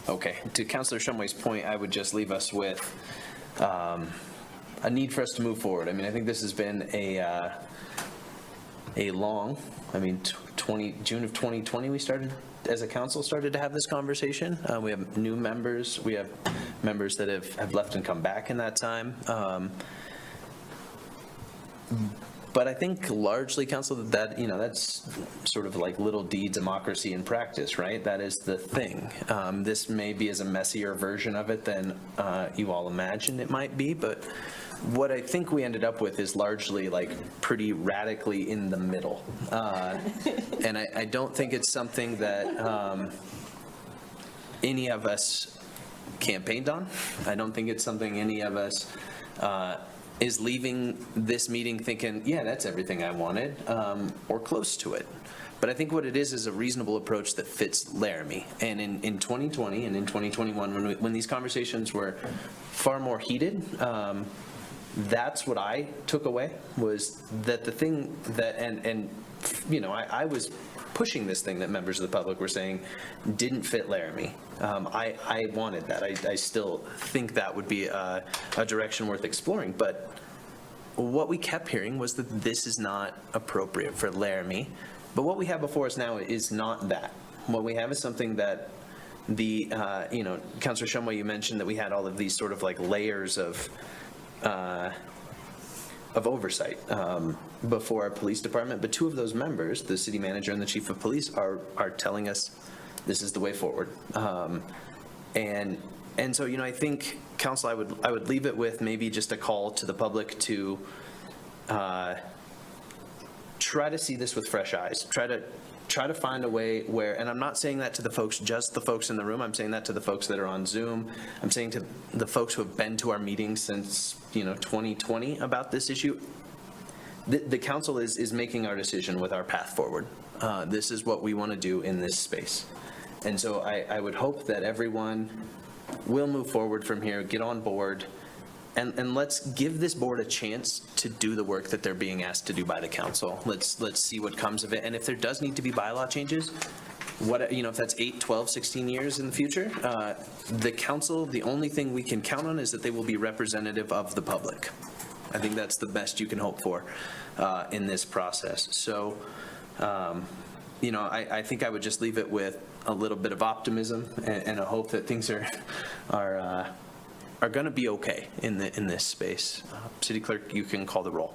Okay. To Councillor Shumway's point, I would just leave us with a need for us to move forward. I mean, I think this has been a long, I mean, June of 2020 we started, as a council, started to have this conversation. We have new members. We have members that have left and come back in that time. But I think largely, Council, that, you know, that's sort of like little d democracy in practice, right? That is the thing. This may be as a messier version of it than you all imagined it might be, but what I think we ended up with is largely like pretty radically in the middle. And I don't think it's something that any of us campaigned on. I don't think it's something any of us is leaving this meeting thinking, yeah, that's everything I wanted, or close to it. But I think what it is a reasonable approach that fits Laramie. And in 2020 and in 2021, when these conversations were far more heated, that's what I took away, was that the thing that, and you know, I was pushing this thing that members of the public were saying didn't fit Laramie. I wanted that. I still think that would be a direction worth exploring. But what we kept hearing was that this is not appropriate for Laramie. But what we have before us now is not that. What we have is something that the, you know, Councillor Shumway, you mentioned that we had all of these sort of like layers of oversight before our police department, but two of those members, the city manager and the chief of police, are telling us this is the way forward. And so, you know, I think, Council, I would leave it with maybe just a call to the public to try to see this with fresh eyes. Try to find a way where, and I'm not saying that to the folks, just the folks in the room, I'm saying that to the folks that are on Zoom. I'm saying to the folks who have been to our meetings since, you know, 2020 about this issue. The council is making our decision with our path forward. This is what we want to do in this space. And so I would hope that everyone will move forward from here, get on board, and let's give this board a chance to do the work that they're being asked to do by the council. Let's see what comes of it. And if there does need to be bylaw changes, what, you know, if that's 8, 12, 16 years in the future, the council, the only thing we can count on is that they will be representative of the public. I think that's the best you can hope for in this process. So, you know, I think I would just leave it with a little bit of optimism and a hope that things are going to be okay in this space. City Clerk, you can call the roll.